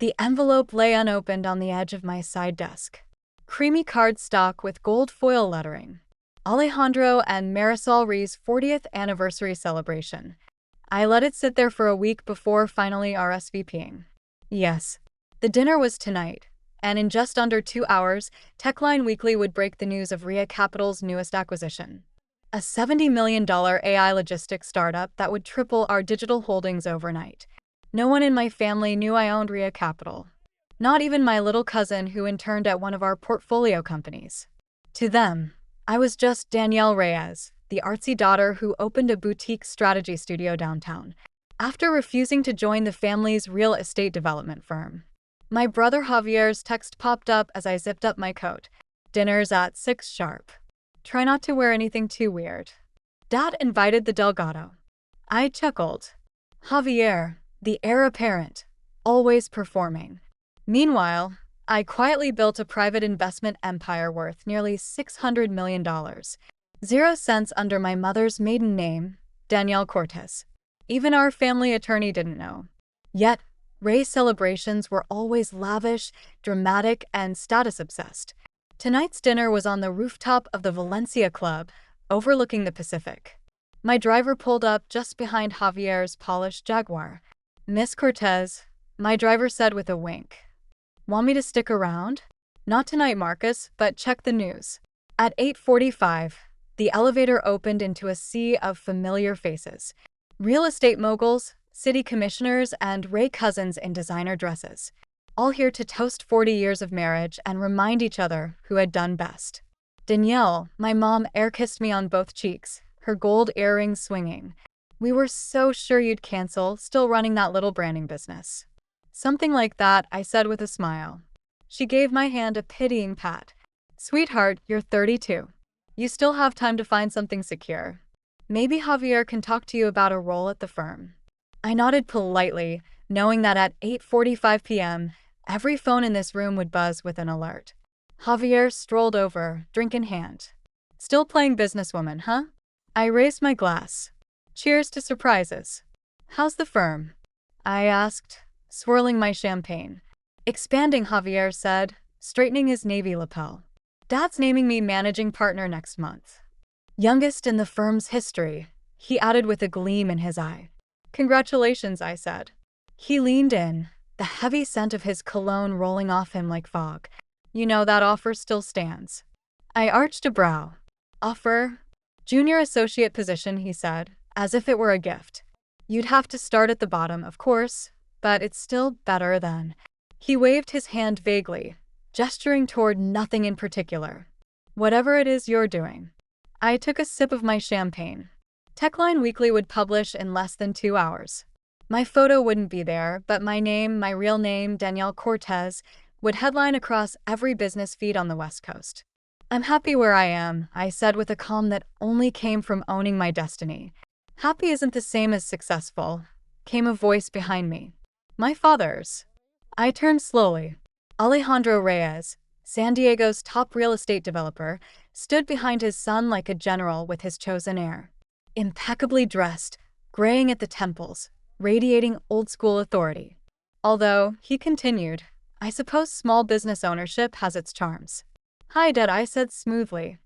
The envelope lay unopened on the edge of my side desk. Creamy cardstock with gold foil lettering. Alejandro and Marisol Ree's 40th anniversary celebration. I let it sit there for a week before finally RSVPing. Yes, the dinner was tonight, and in just under 2 hours, Techline Weekly would break the news of Ria Capital's newest acquisition. A $70 million AI logistics startup that would triple our digital holdings overnight. No one in my family knew I owned Ria Capital. Not even my little cousin who interned at one of our portfolio companies. To them, I was just Danielle Reyes, the artsy daughter who opened a boutique strategy studio downtown, after refusing to join the family's real estate development firm. My brother Javier's text popped up as I zipped up my coat. Dinner's at 6 sharp. Try not to wear anything too weird. Dad invited the Delgado. I chuckled. Javier, the heir apparent, always performing. Meanwhile, I quietly built a private investment empire worth nearly $600 million. 0 cents under my mother's maiden name, Danielle Cortez. Even our family attorney didn't know. Yet, Ray's celebrations were always lavish, dramatic, and status-obsessed. Tonight's dinner was on the rooftop of the Valencia Club, overlooking the Pacific. My driver pulled up just behind Javier's polished Jaguar. "Miss Cortez," my driver said with a wink. "Want me to stick around?" "Not tonight, Marcus, but check the news." At 8:45, the elevator opened into a sea of familiar faces. Real estate moguls, city commissioners, and Ray cousins in designer dresses. All here to toast 40 years of marriage and remind each other who had done best. Danielle, my mom, air-kissed me on both cheeks, her gold earrings swinging. "We were so sure you'd cancel, still running that little branding business." "Something like that," I said with a smile. She gave my hand a pitying pat. "Sweetheart, you're 32. You still have time to find something secure. Maybe Javier can talk to you about a role at the firm." I nodded politely, knowing that at 8:45 p.m., every phone in this room would buzz with an alert. Javier strolled over, drink in hand. "Still playing businesswoman, huh?" I raised my glass. "Cheers to surprises." "How's the firm?" I asked, swirling my champagne. "Expanding," Javier said, straightening his navy lapel. "Dad's naming me managing partner next month. Youngest in the firm's history," he added with a gleam in his eye. "Congratulations," I said. He leaned in, the heavy scent of his cologne rolling off him like fog. "You know that offer still stands." I arched a brow. "Offer?" "Junior associate position," he said, as if it were a gift. "You'd have to start at the bottom, of course, but it's still better than." He waved his hand vaguely, gesturing toward nothing in particular. "Whatever it is you're doing." I took a sip of my champagne. Techline Weekly would publish in less than 2 hours. My photo wouldn't be there, but my name, my real name, Danielle Cortez, would headline across every business feed on the West Coast. "I'm happy where I am," I said with a calm that only came from owning my destiny. "Happy isn't the same as successful," came a voice behind me. "My father's." I turned slowly. Alejandro Reyes, San Diego's top real estate developer, stood behind his son like a general with his chosen heir. Impeccably dressed, graying at the temples, radiating old-school authority. Although, he continued, "I suppose small business ownership has its charms." "Hi, Dad," I said smoothly.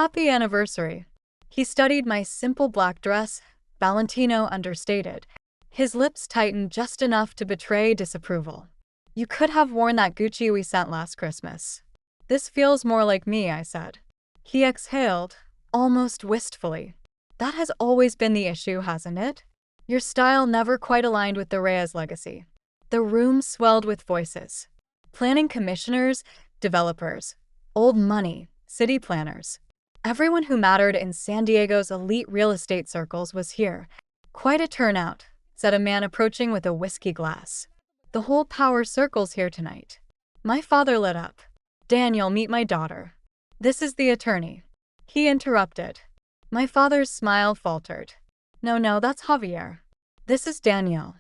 "Happy anniversary." He studied my simple black dress, Valentino understated. His lips tightened just enough to betray disapproval. "You could have worn that Gucci we sent last Christmas." "This feels more like me," I said. He exhaled, almost wistfully. "That has always been the issue, hasn't it? Your style never quite aligned with the Reyes legacy." The room swelled with voices. Planning commissioners, developers, old money, city planners. Everyone who mattered in San Diego's elite real estate circles was here. "Quite a turnout," said a man approaching with a whiskey glass. "The whole power circle's here tonight." My father lit up. "Daniel, meet my daughter. This is the attorney." He interrupted. My father's smile faltered. No, that's Javier. This is Danielle.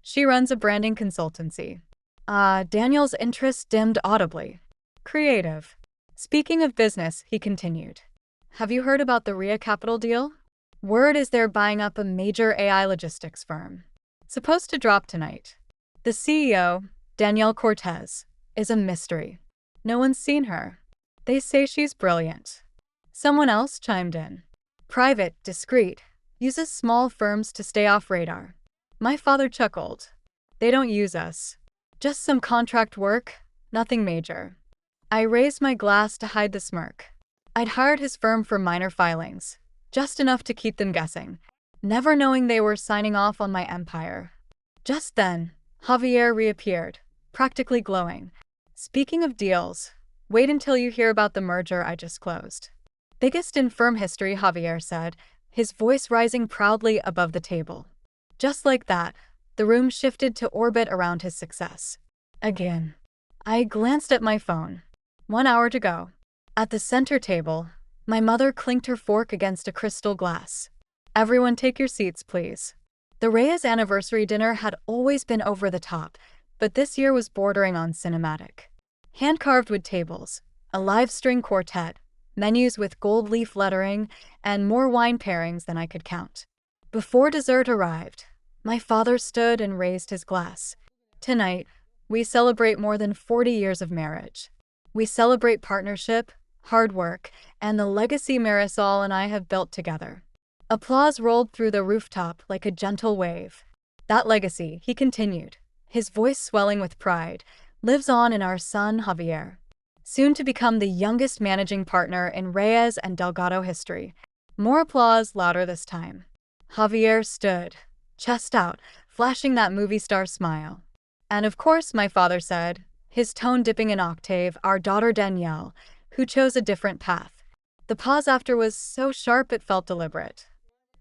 She runs a branding consultancy." Daniel's interest dimmed audibly. "Creative." "Speaking of business," he continued. "Have you heard about the Ria Capital deal? Word is they're buying up a major AI logistics firm. Supposed to drop tonight." The CEO, Danielle Cortez, is a mystery. No one's seen her. They say she's brilliant. Someone else chimed in. Private, discreet, uses small firms to stay off radar. My father chuckled. They don't use us. Just some contract work, nothing major. I raised my glass to hide the smirk. I'd hired his firm for minor filings, just enough to keep them guessing, never knowing they were signing off on my empire. Just then, Javier reappeared, practically glowing. Speaking of deals, wait until you hear about the merger I just closed. Biggest in firm history, Javier said, his voice rising proudly above the table. Just like that, the room shifted to orbit around his success. Again. I glanced at my phone. 1 hour to go. At the center table, my mother clinked her fork against a crystal glass. Everyone take your seats, please. The Reyes anniversary dinner had always been over the top, but this year was bordering on cinematic. Hand-carved wood tables, a live string quartet, menus with gold leaf lettering, and more wine pairings than I could count. Before dessert arrived, my father stood and raised his glass. Tonight, we celebrate more than 40 years of marriage. We celebrate partnership, hard work, and the legacy Marisol and I have built together. Applause rolled through the rooftop like a gentle wave. That legacy, he continued, his voice swelling with pride, lives on in our son Javier, soon to become the youngest managing partner in Reyes and Delgado history. More applause, louder this time. Javier stood, chest out, flashing that movie star smile. And of course, my father said, his tone dipping an octave, our daughter Danielle, who chose a different path. The pause after was so sharp it felt deliberate.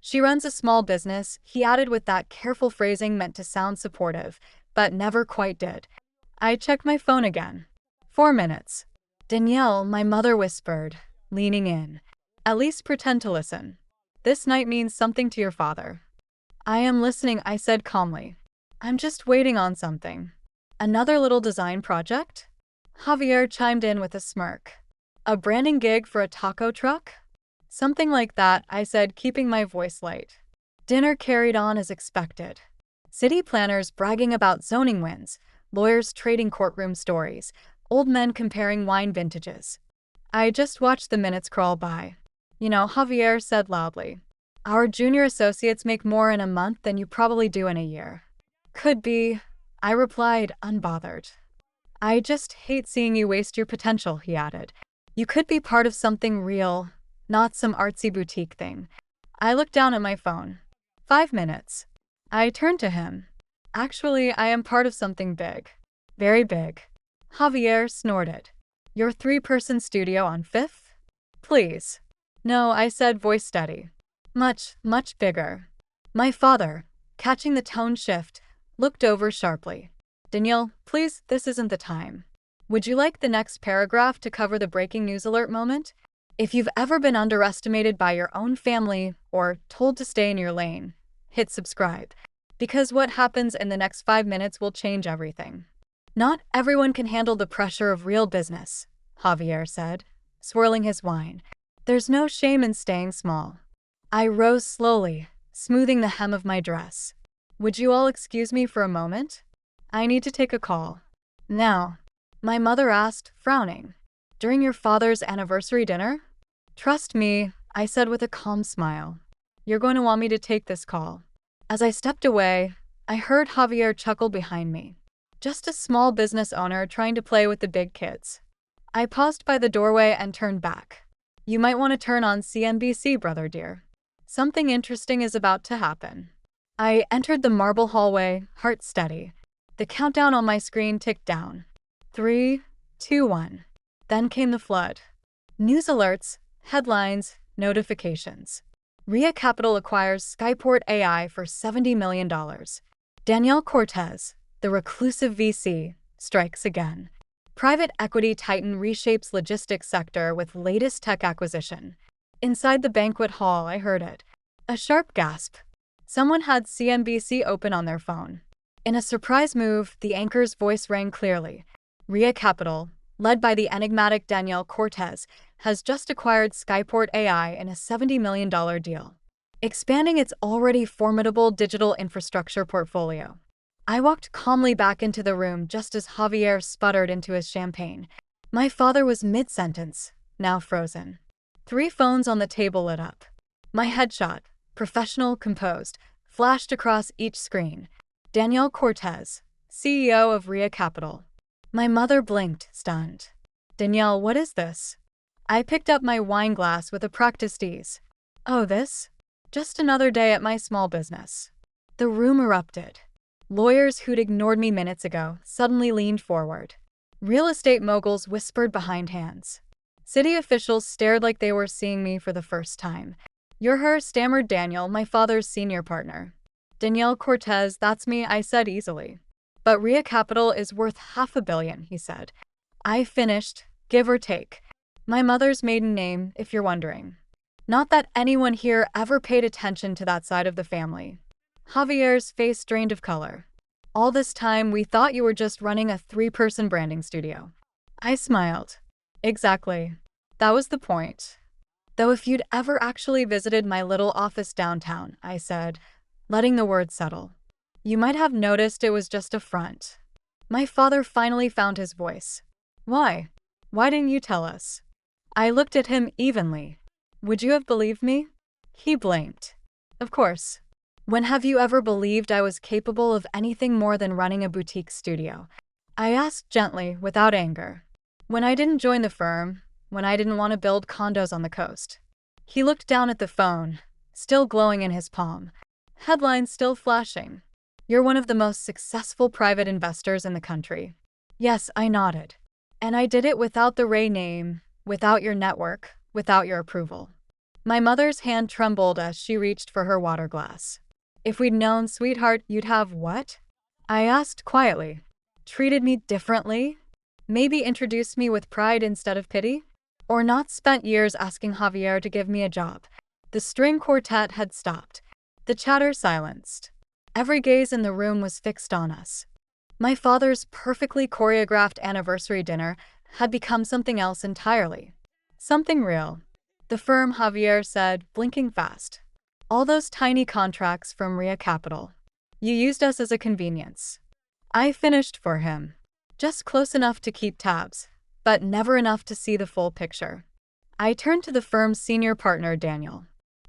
She runs a small business, he added with that careful phrasing meant to sound supportive, but never quite did. I checked my phone again. 4 minutes. Danielle, my mother whispered, leaning in. At least pretend to listen. This night means something to your father. I am listening, I said calmly. I'm just waiting on something. Another little design project? Javier chimed in with a smirk. A branding gig for a taco truck? Something like that, I said, keeping my voice light. Dinner carried on as expected. City planners bragging about zoning wins, lawyers trading courtroom stories, old men comparing wine vintages. I just watched the minutes crawl by. You know, Javier said loudly. Our junior associates make more in a month than you probably do in a year. Could be, I replied, unbothered. I just hate seeing you waste your potential, he added. You could be part of something real, not some artsy boutique thing. I looked down at my phone. 5 minutes. I turned to him. Actually, I am part of something big. Very big. Javier snorted. Your 3-person studio on 5th? Please. No, I said, voice steady. Much, much bigger. My father, catching the tone shift, looked over sharply. Danielle, please, this isn't the time. Would you like the next paragraph to cover the breaking news alert moment? If you've ever been underestimated by your own family or told to stay in your lane, hit subscribe, because what happens in the next 5 minutes will change everything. Not everyone can handle the pressure of real business, Javier said, swirling his wine. There's no shame in staying small. I rose slowly, smoothing the hem of my dress. Would you all excuse me for a moment? I need to take a call. Now, my mother asked, frowning. During your father's anniversary dinner? Trust me, I said with a calm smile. You're going to want me to take this call. As I stepped away, I heard Javier chuckle behind me. Just a small business owner trying to play with the big kids. I paused by the doorway and turned back. You might want to turn on CNBC, brother dear. Something interesting is about to happen. I entered the marble hallway, heart steady. The countdown on my screen ticked down. 3, 2, 1. Then came the flood. News alerts, headlines, notifications. Ria Capital acquires Skyport AI for $70 million. Danielle Cortez, the reclusive VC, strikes again. Private equity titan reshapes logistics sector with latest tech acquisition. Inside the banquet hall, I heard it. A sharp gasp. Someone had CNBC open on their phone. In a surprise move, the anchor's voice rang clearly. Ria Capital, led by the enigmatic Danielle Cortez, has just acquired Skyport AI in a $70 million deal, expanding its already formidable digital infrastructure portfolio. I walked calmly back into the room just as Javier sputtered into his champagne. My father was mid-sentence, now frozen. 3 phones on the table lit up. My headshot, professional, composed, flashed across each screen. Danielle Cortez, CEO of RIA Capital. My mother blinked, stunned. Danielle, what is this? I picked up my wine glass with a practiced ease. Oh, this? Just another day at my small business. The room erupted. Lawyers who'd ignored me minutes ago suddenly leaned forward. Real estate moguls whispered behind hands. City officials stared like they were seeing me for the first time. You're her, stammered Daniel, my father's senior partner. Danielle Cortez, that's me, I said easily. But RIA Capital is worth $500 million, he said. I finished, give or take. My mother's maiden name, if you're wondering. Not that anyone here ever paid attention to that side of the family. Javier's face drained of color. All this time, we thought you were just running a 3-person branding studio. I smiled. Exactly. That was the point. Though if you'd ever actually visited my little office downtown, I said, letting the words settle, you might have noticed it was just a front. My father finally found his voice. Why? Why didn't you tell us? I looked at him evenly. Would you have believed me? He blinked. Of course. When have you ever believed I was capable of anything more than running a boutique studio? I asked gently, without anger. When I didn't join the firm, when I didn't want to build condos on the coast. He looked down at the phone, still glowing in his palm. Headlines still flashing. You're one of the most successful private investors in the country. Yes, I nodded. And I did it without the Ray name, without your network, without your approval. My mother's hand trembled as she reached for her water glass. If we'd known, sweetheart, you'd have what? I asked quietly. Treated me differently? Maybe introduced me with pride instead of pity? Or not spent years asking Javier to give me a job? The string quartet had stopped. The chatter silenced. Every gaze in the room was fixed on us. My father's perfectly choreographed anniversary dinner had become something else entirely. Something real. The firm, Javier said, blinking fast. All those tiny contracts from RIA Capital. You used us as a convenience. I finished for him. Just close enough to keep tabs, but never enough to see the full picture. I turned to the firm's senior partner, Daniel.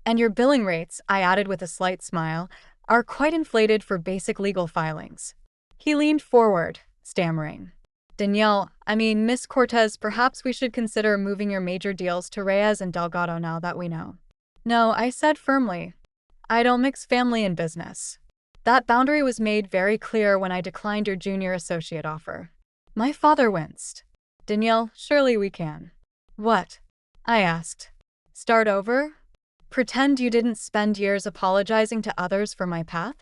And your billing rates, I added with a slight smile, are quite inflated for basic legal filings. He leaned forward, stammering. Danielle, Miss Cortez, perhaps we should consider moving your major deals to Reyes and Delgado now that we know. No, I said firmly. I don't mix family and business. That boundary was made very clear when I declined your junior associate offer. My father winced. Danielle, surely we can. What? I asked. Start over? Pretend you didn't spend years apologizing to others for my path?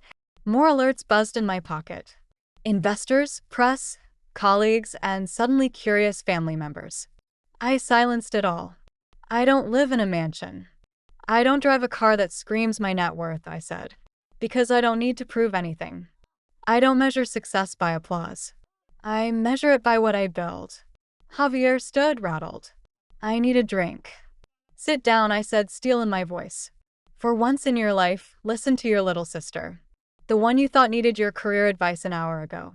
More alerts buzzed in my pocket. Investors, press, colleagues, and suddenly curious family members. I silenced it all. I don't live in a mansion. I don't drive a car that screams my net worth, I said. Because I don't need to prove anything. I don't measure success by applause. I measure it by what I build. Javier stood, rattled. I need a drink. Sit down, I said, steel in my voice. For once in your life, listen to your little sister. The one you thought needed your career advice an hour ago.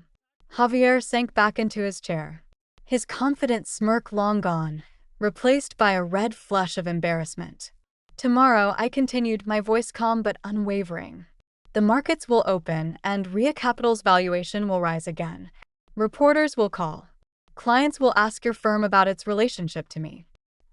Javier sank back into his chair. His confident smirk long gone, replaced by a red flush of embarrassment. Tomorrow, I continued, my voice calm but unwavering. The markets will open, and RIA Capital's valuation will rise again. Reporters will call. Clients will ask your firm about its relationship to me.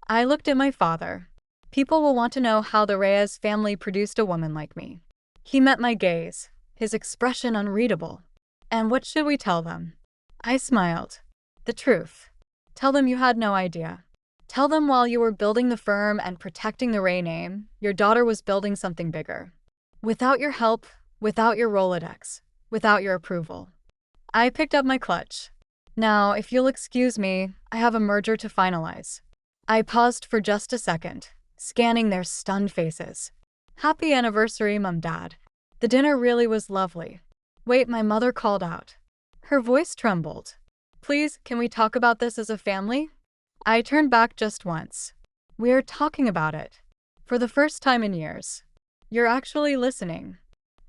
I looked at my father. People will want to know how the Reyes family produced a woman like me. He met my gaze, his expression unreadable. And what should we tell them? I smiled. The truth. Tell them you had no idea. Tell them while you were building the firm and protecting the Ray name, your daughter was building something bigger. Without your help, without your Rolodex, without your approval. I picked up my clutch. Now, if you'll excuse me, I have a merger to finalize. I paused for just a second, scanning their stunned faces. Happy anniversary, Mum, Dad. The dinner really was lovely. Wait, my mother called out. Her voice trembled. Please, can we talk about this as a family? I turned back just once. We're talking about it. For the first time in years. You're actually listening.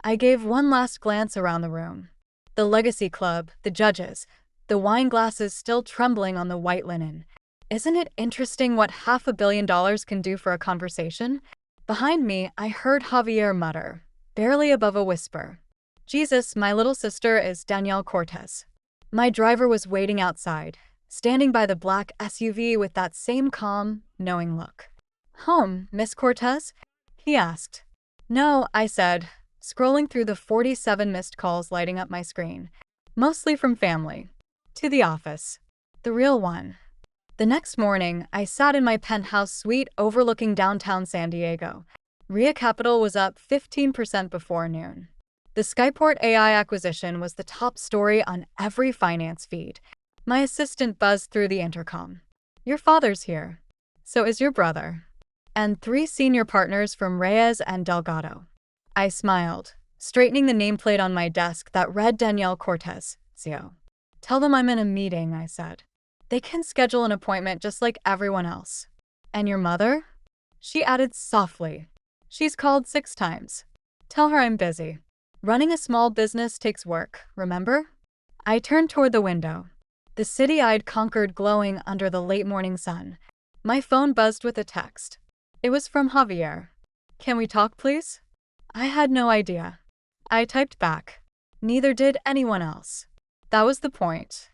I gave one last glance around the room. The Legacy Club, the judges, the wine glasses still trembling on the white linen. Isn't it interesting what $500 million can do for a conversation? Behind me, I heard Javier mutter, barely above a whisper. Jesus, my little sister is Danielle Cortez. My driver was waiting outside, standing by the black SUV with that same calm, knowing look. Home, Miss Cortez? He asked. No, I said, scrolling through the 47 missed calls lighting up my screen. Mostly from family. To the office. The real one. The next morning, I sat in my penthouse suite overlooking downtown San Diego. RIA Capital was up 15% before noon. The Skyport AI acquisition was the top story on every finance feed. My assistant buzzed through the intercom. Your father's here. So is your brother. And 3 senior partners from Reyes and Delgado. I smiled, straightening the nameplate on my desk that read Danielle Cortez, CO. Tell them I'm in a meeting, I said. They can schedule an appointment just like everyone else. And your mother? She added softly. She's called 6 times. Tell her I'm busy. Running a small business takes work, remember? I turned toward the window. The city I'd conquered glowing under the late morning sun. My phone buzzed with a text. It was from Javier. Can we talk, please? I had no idea. I typed back. Neither did anyone else. That was the point.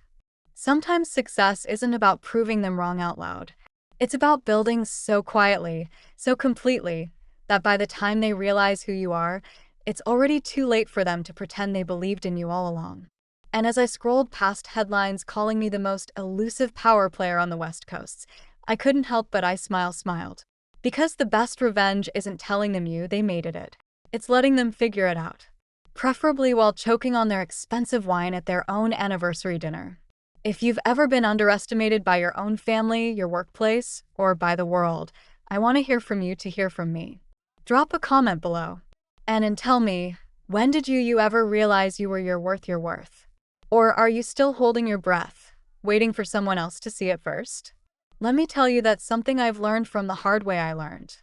Sometimes success isn't about proving them wrong out loud. It's about building so quietly, so completely, that by the time they realize who you are, it's already too late for them to pretend they believed in you all along. And as I scrolled past headlines calling me the most elusive power player on the West Coast, I couldn't help but smiled. Because the best revenge isn't telling them they made it. It's letting them figure it out. Preferably while choking on their expensive wine at their own anniversary dinner. If you've ever been underestimated by your own family, your workplace, or by the world, I want to hear from you to hear from me. Drop a comment below. And tell me, when did you ever realize you were your worth? Or are you still holding your breath, waiting for someone else to see it first? Let me tell you that's something I've learned from the hard way I learned.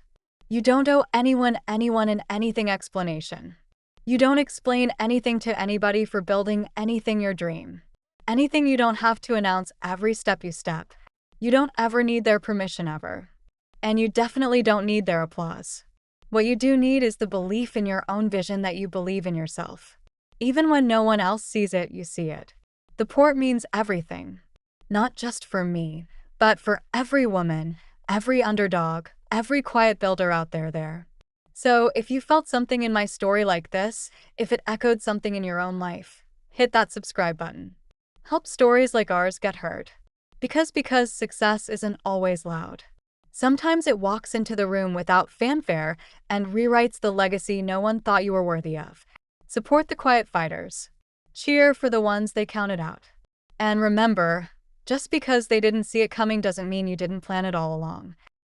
You don't owe anyone and anything explanation. You don't explain anything to anybody for building anything your dream. Anything you don't have to announce every step you step. You don't ever need their permission ever. And you definitely don't need their applause. What you do need is the belief in your own vision that you believe in yourself. Even when no one else sees it, you see it. The port means everything. Not just for me, but for every woman, every underdog, every quiet builder out there. So if you felt something in my story like this, if it echoed something in your own life, hit that subscribe button. Help stories like ours get heard. Because success isn't always loud. Sometimes it walks into the room without fanfare and rewrites the legacy no one thought you were worthy of. Support the quiet fighters. Cheer for the ones they counted out. And remember, just because they didn't see it coming doesn't mean you didn't plan it all along.